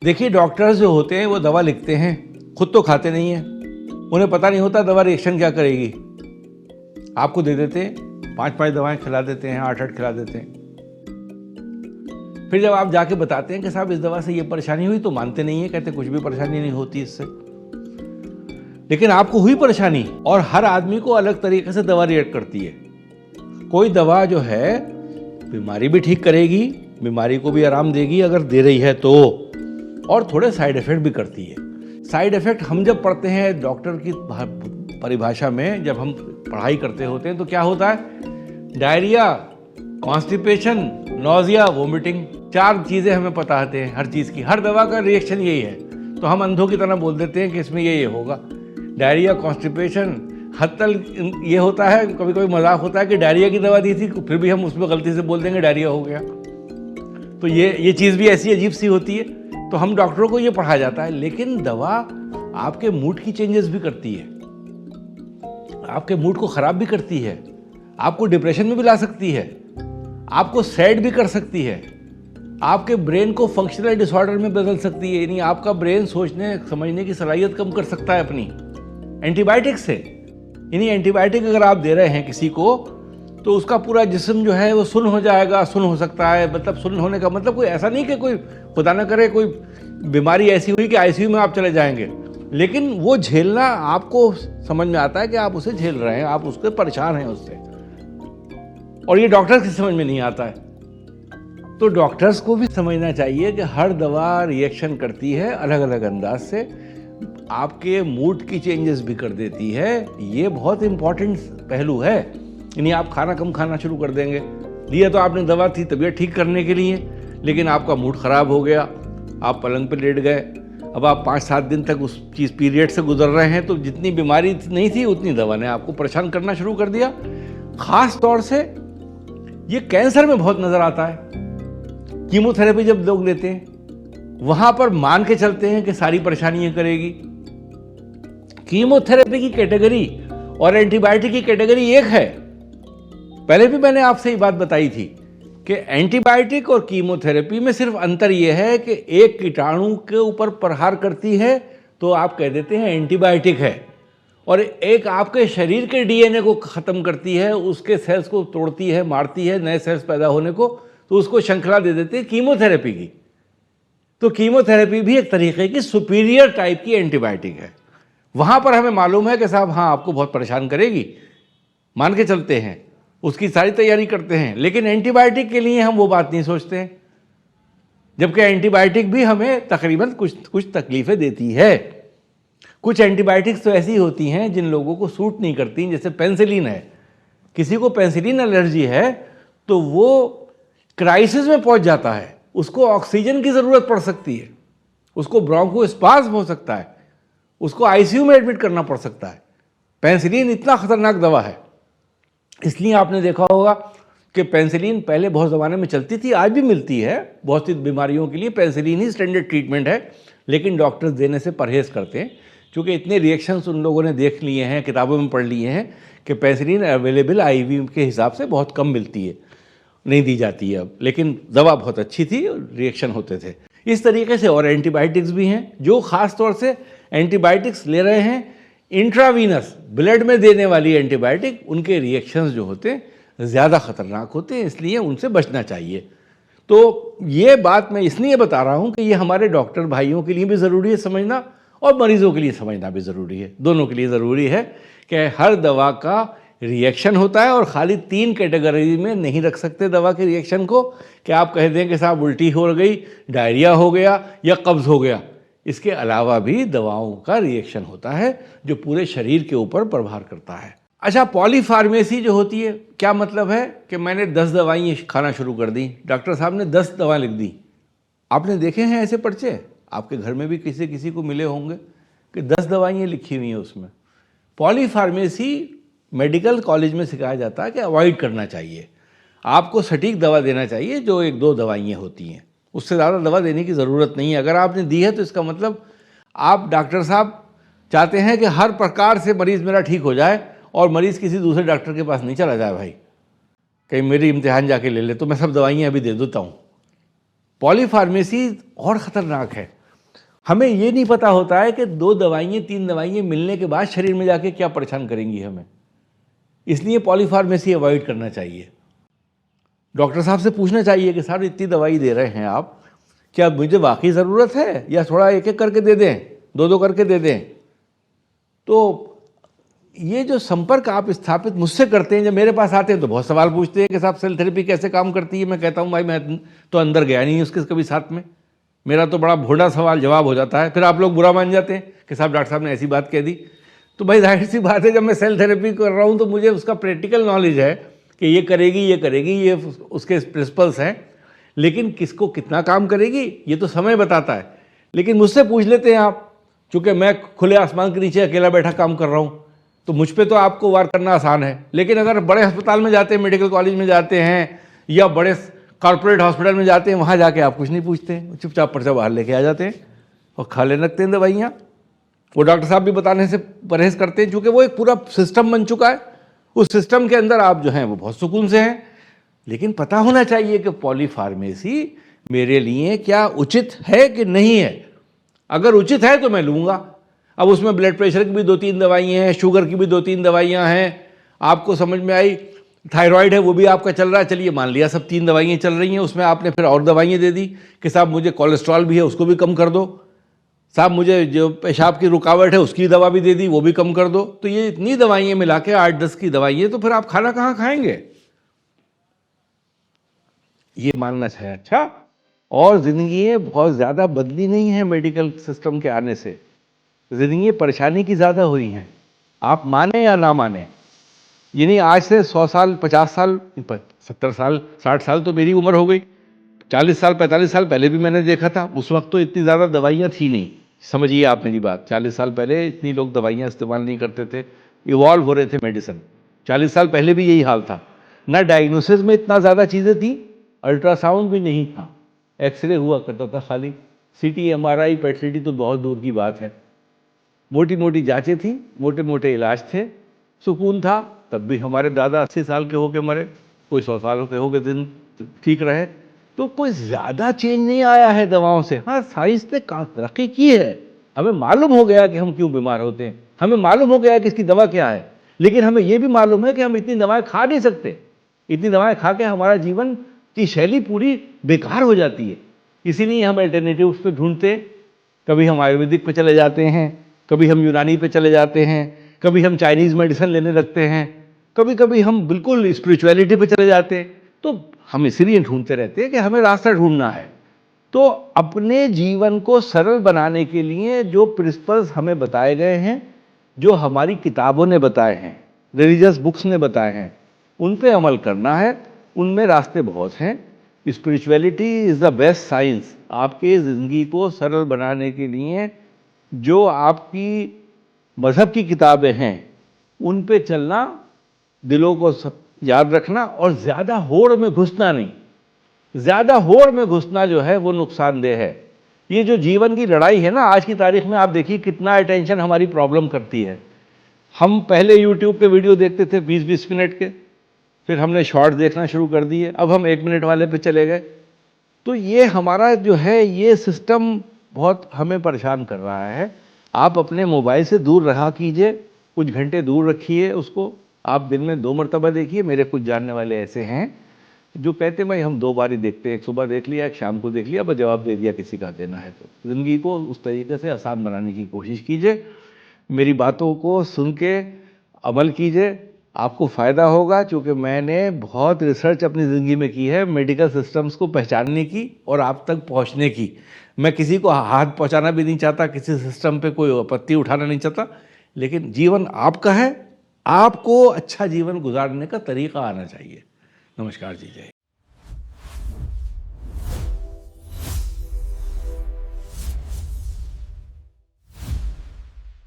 देखिए, डॉक्टर्स जो होते हैं वो दवा लिखते हैं, खुद तो खाते नहीं हैं। उन्हें पता नहीं होता दवा रिएक्शन क्या करेगी। आपको दे देते हैं, 5-5 दवाएं खिला देते हैं, 8-8 खिला देते हैं। फिर जब आप जाके बताते हैं कि साहब इस दवा से ये परेशानी हुई, तो मानते नहीं है, कहते कुछ भी परेशानी नहीं होती इससे। लेकिन आपको हुई परेशानी, और हर आदमी को अलग तरीके से दवा रिएक्ट करती है। कोई दवा जो है बीमारी भी ठीक करेगी, बीमारी को भी आराम देगी अगर दे रही है तो, और थोड़े साइड इफेक्ट भी करती है। साइड इफेक्ट हम जब पढ़ते हैं डॉक्टर की परिभाषा में, जब हम पढ़ाई करते होते हैं तो क्या होता है? डायरिया, कॉन्स्टिपेशन, नोजिया, वोमिटिंग, 4 चीज़ें हमें पता होते हैं हर चीज़ की। हर दवा का रिएक्शन यही है, तो हम अंधों की तरह बोल देते हैं कि इसमें ये होगा। डायरिया, कॉन्स्टिपेशन, हत्तल ये होता है, कभी कभी मजाक होता है कि डायरिया की दवा दी थी, फिर भी हम उसमें गलती से बोल देंगे डायरिया हो गया। तो ये चीज़ भी ऐसी अजीब सी होती है। तो हम डॉक्टरों को ये पढ़ाया जाता है, लेकिन दवा आपके मूड की चेंजेस भी करती है, आपके मूड को ख़राब भी करती है, आपको डिप्रेशन में भी ला सकती है, आपको सैड भी कर सकती है, आपके ब्रेन को फंक्शनल डिसऑर्डर में बदल सकती है। यानी आपका ब्रेन सोचने समझने की सलाहियत कम कर सकता है अपनी एंटीबायोटिक से। यानी एंटीबायोटिक अगर आप दे रहे हैं किसी को, तो उसका पूरा जिस्म जो है वो सुन्न हो जाएगा, सुन्न हो सकता है। मतलब सुन्न होने का मतलब कोई ऐसा नहीं कि कोई खुदा ना करे कोई बीमारी ऐसी हुई कि आईसीयू में आप चले जाएंगे, लेकिन वो झेलना आपको समझ में आता है कि आप उसे झेल रहे हैं, आप उसके परेशान हैं उससे, और ये डॉक्टर्स की समझ में नहीं आता है। तो डॉक्टर्स को भी समझना चाहिए कि हर दवा रिएक्शन करती है अलग अलग अंदाज से, आपके मूड की चेंजेस भी कर देती है। ये बहुत इंपॉर्टेंट पहलू है। यानी आप खाना कम खाना शुरू कर देंगे, लिया तो आपने दवा थी तबीयत ठीक करने के लिए, लेकिन आपका मूड ख़राब हो गया, आप पलंग पर लेट गए, अब आप 5-7 दिन तक उस चीज़ पीरियड से गुजर रहे हैं, तो जितनी बीमारी नहीं थी उतनी दवा ने आपको परेशान करना शुरू कर दिया। ख़ास तौर से ये कैंसर में बहुत नज़र आता है। कीमोथेरेपी जब लोग लेते हैं, वहाँ पर मान के चलते हैं कि सारी परेशानियाँ करेगी। कीमोथेरेपी की कैटेगरी और एंटीबायोटिक की कैटेगरी एक है। पहले भी मैंने आपसे ये बात बताई थी कि एंटीबायोटिक और कीमोथेरेपी में सिर्फ अंतर यह है कि एक कीटाणु के ऊपर प्रहार करती है तो आप कह देते हैं एंटीबायोटिक है, और एक आपके शरीर के डीएनए को ख़त्म करती है, उसके सेल्स को तोड़ती है, मारती है नए सेल्स पैदा होने को, तो उसको श्रृंखला दे देते हैं कीमोथेरेपी की। तो कीमोथेरेपी भी एक तरीके की सुपीरियर टाइप की एंटीबायोटिक है। वहाँ पर हमें मालूम है कि साहब हाँ आपको बहुत परेशान करेगी, मान के चलते हैं, उसकी सारी तैयारी करते हैं। लेकिन एंटीबायोटिक के लिए हम वो बात नहीं सोचते हैं, जबकि एंटीबायोटिक भी हमें तकरीबन कुछ तकलीफ़ें देती है। कुछ एंटीबायोटिक्स तो ऐसी होती हैं जिन लोगों को सूट नहीं करती, जैसे पेंसिलिन है। किसी को पेंसिलिन एलर्जी है तो वो क्राइसिस में पहुंच जाता है, उसको ऑक्सीजन की ज़रूरत पड़ सकती है, उसको ब्रोंकोस्पाज्म हो सकता है, उसको आईसीयू में एडमिट करना पड़ सकता है। पेंसिलिन इतना खतरनाक दवा है, इसलिए आपने देखा होगा कि पेंसिलिन पहले बहुत ज़माने में चलती थी, आज भी मिलती है बहुत सी बीमारियों के लिए। पेंसिलिन ही स्टैंडर्ड ट्रीटमेंट है, लेकिन डॉक्टर्स देने से परहेज़ करते हैं, क्योंकि इतने रिएक्शंस उन लोगों ने देख लिए हैं, किताबों में पढ़ लिए हैं कि पेंसिलिन अवेलेबल आईवी के हिसाब से बहुत कम मिलती है, नहीं दी जाती है अब। लेकिन दवा बहुत अच्छी थी, रिएक्शन होते थे। इस तरीके से और एंटीबायोटिक्स भी हैं, जो ख़ास तौर से एंटीबायोटिक्स ले रहे हैं इंट्रावीनस ब्लड में देने वाली एंटीबायोटिक, उनके रिएक्शंस जो होते हैं ज़्यादा ख़तरनाक होते हैं, इसलिए उनसे बचना चाहिए। तो ये बात मैं इसलिए बता रहा हूँ कि ये हमारे डॉक्टर भाइयों के लिए भी ज़रूरी है समझना, और मरीज़ों के लिए समझना भी ज़रूरी है। दोनों के लिए ज़रूरी है कि हर दवा का रिएक्शन होता है, और खाली 3 कैटेगरी में नहीं रख सकते दवा के रिएक्शन को कि आप कह दें कि साहब उल्टी हो गई, डायरिया हो गया या कब्ज़ हो गया। इसके अलावा भी दवाओं का रिएक्शन होता है जो पूरे शरीर के ऊपर प्रभाव करता है। अच्छा, पॉलीफार्मेसी जो होती है, क्या मतलब है कि मैंने 10 दवाइयाँ खाना शुरू कर दी, डॉक्टर साहब ने 10 दवा लिख दी। आपने देखे हैं ऐसे पर्चे? आपके घर में भी किसी को मिले होंगे कि 10 दवाइयाँ लिखी हुई हैं उसमें। पॉलीफार्मेसी मेडिकल कॉलेज में सिखाया जाता है कि अवॉइड करना चाहिए, आपको सटीक दवा देना चाहिए, जो 1-2 दवाइयाँ होती हैं, उससे ज़्यादा दवा देने की ज़रूरत नहीं है। अगर आपने दी है तो इसका मतलब आप डॉक्टर साहब चाहते हैं कि हर प्रकार से मरीज़ मेरा ठीक हो जाए, और मरीज़ किसी दूसरे डॉक्टर के पास नहीं चला जाए भाई, कहीं मेरी इम्तिहान जाके ले ले तो मैं सब दवाइयाँ अभी दे देता हूँ। पॉलीफार्मेसी और ख़तरनाक है। हमें ये नहीं पता होता है कि 2 दवाइयाँ 3 दवाइयाँ मिलने के बाद शरीर में जाके क्या परेशान करेंगी हमें। इसलिए पॉलीफार्मेसी अवॉइड करना चाहिए। डॉक्टर साहब से पूछना चाहिए कि साहब इतनी दवाई दे रहे हैं आप, क्या मुझे वाकई ज़रूरत है या थोड़ा एक एक करके दे दें, 2-2 करके दे दें। तो ये जो संपर्क आप स्थापित मुझसे करते हैं, जब मेरे पास आते हैं तो बहुत सवाल पूछते हैं कि साहब सेल थेरेपी कैसे काम करती है। मैं कहता हूँ भाई मैं तो अंदर गया नहीं उसके कभी साथ में, मेरा तो बड़ा भोंडा सवाल जवाब हो जाता है। फिर आप लोग बुरा मान जाते हैं कि साहब डॉक्टर साहब ने ऐसी बात कह दी। तो भाई जाहिर सी बात है, जब मैं सेल थेरेपी कर रहा हूँ तो मुझे उसका प्रैक्टिकल नॉलेज है कि ये करेगी, ये उसके प्रिंसिपल्स हैं, लेकिन किसको कितना काम करेगी ये तो समय बताता है। लेकिन मुझसे पूछ लेते हैं आप, चूँकि मैं खुले आसमान के नीचे अकेला बैठा काम कर रहा हूँ, तो मुझ पे तो आपको वार करना आसान है। लेकिन अगर बड़े अस्पताल में जाते हैं, मेडिकल कॉलेज में जाते हैं या बड़े कॉर्पोरेट हॉस्पिटल में जाते हैं, वहाँ जाके आप कुछ नहीं पूछते हैं, चुपचाप पर्चा बाहर लेके आ जाते हैं और खा ले लगते हैं दवाइयाँ। वो डॉक्टर साहब भी बताने से परहेज करते हैं, चूँकि वो एक पूरा सिस्टम बन चुका है। उस सिस्टम के अंदर आप जो हैं वो बहुत सुकून से हैं। लेकिन पता होना चाहिए कि पॉलीफार्मेसी मेरे लिए क्या उचित है कि नहीं है। अगर उचित है तो मैं लूँगा। अब उसमें ब्लड प्रेशर की भी 2-3 दवाइयाँ हैं, शुगर की भी 2-3 दवाइयाँ हैं, आपको समझ में आई। थायराइड है वो भी आपका चल रहा है, चलिए मान लिया सब 3 दवाइयाँ चल रही हैं, उसमें आपने फिर और दवाइयाँ दे दी कि साहब मुझे कोलेस्ट्रॉल भी है उसको भी कम कर दो, साहब मुझे जो पेशाब की रुकावट है उसकी दवा भी दे दी, वो भी कम कर दो। तो ये इतनी दवाइयाँ मिला के 8-10 की दवाइयाँ, तो फिर आप खाना कहाँ खाएंगे। ये मानना चाहिए। अच्छा, और ज़िंदगी बहुत ज़्यादा बदली नहीं है मेडिकल सिस्टम के आने से, ज़िंदगी परेशानी की ज़्यादा हुई हैं, आप माने या ना माने। यानी आज से 100 साल, 50 साल, 70 साल, 60 साल तो मेरी उम्र हो गई। 40 साल, 45 साल पहले भी मैंने देखा था, उस वक्त तो इतनी ज़्यादा दवाइयाँ थी नहीं। समझिए आप मेरी बात, 40 साल पहले इतनी लोग दवाइयाँ इस्तेमाल नहीं करते थे, इवॉल्व हो रहे थे मेडिसिन। 40 साल पहले भी यही हाल था। ना डायग्नोसिस में इतना ज़्यादा चीज़ें थी, अल्ट्रासाउंड भी नहीं था, एक्सरे हुआ करता था खाली, CT MRI PET CT तो बहुत दूर की बात है। मोटी मोटी जांचें थी, मोटे मोटे इलाज थे, सुकून था। तब भी हमारे दादा 80 साल के होके मरे, कोई 100 साल के होके दिन ठीक रहे। तो कोई ज़्यादा चेंज नहीं आया है दवाओं से। हाँ, साइंस ने तरक्की की है, हमें मालूम हो गया कि हम क्यों बीमार होते हैं, हमें मालूम हो गया कि इसकी दवा क्या है। लेकिन हमें ये भी मालूम है कि हम इतनी दवाएं खा नहीं सकते। इतनी दवाएं खा के हमारा जीवन की शैली पूरी बेकार हो जाती है। इसीलिए हम अल्टरनेटिव्स पे ढूंढते, कभी हम आयुर्वेदिक पे चले जाते हैं, कभी हम यूनानी पे चले जाते हैं, कभी हम चाइनीज़ मेडिसिन लेने लगते हैं, कभी कभी हम बिल्कुल स्पिरिचुअलिटी पे चले जाते हैं। तो हम इसीलिए ढूंढते रहते हैं कि हमें रास्ता ढूंढना है। तो अपने जीवन को सरल बनाने के लिए जो प्रिंसिपल्स हमें बताए गए हैं, जो हमारी किताबों ने बताए हैं, रिलीजियस बुक्स ने बताए हैं, उन पे अमल करना है। उनमें रास्ते बहुत हैं। Spirituality is the best science. आपके ज़िंदगी को सरल बनाने के लिए जो आपकी मज़हब की किताबें हैं उन पे चलना, दिलों को सब याद रखना, और ज़्यादा होड़ में घुसना नहीं। ज़्यादा होड़ में घुसना जो है वो नुकसानदेह है। ये जो जीवन की लड़ाई है ना, आज की तारीख में आप देखिए कितना अटेंशन हमारी प्रॉब्लम करती है। हम पहले यूट्यूब पे वीडियो देखते थे 20-20 मिनट के, फिर हमने शॉर्ट देखना शुरू कर दिए, अब हम 1 मिनट वाले पे चले गए। तो ये हमारा जो है ये सिस्टम बहुत हमें परेशान कर रहा है। आप अपने मोबाइल से दूर रहा कीजिए, कुछ घंटे दूर रखिए उसको। आप दिन में 2 मरतबा देखिए। मेरे कुछ जानने वाले ऐसे हैं जो कहते हैं भाई हम 2 बार ही देखते हैं, एक सुबह देख लिया, एक शाम को देख लिया, बस जवाब दे दिया किसी का देना है। तो ज़िंदगी को उस तरीके से आसान बनाने की कोशिश कीजिए। मेरी बातों को सुन के अमल कीजिए, आपको फ़ायदा होगा। क्योंकि मैंने बहुत रिसर्च अपनी ज़िंदगी में की है मेडिकल सिस्टम्स को पहचानने की और आप तक पहुंचने की। मैं किसी को हाथ पहुंचाना भी नहीं चाहता, किसी सिस्टम पे कोई आपत्ति उठाना नहीं चाहता, लेकिन जीवन आपका है, आपको अच्छा जीवन गुजारने का तरीका आना चाहिए। नमस्कार जी, जय।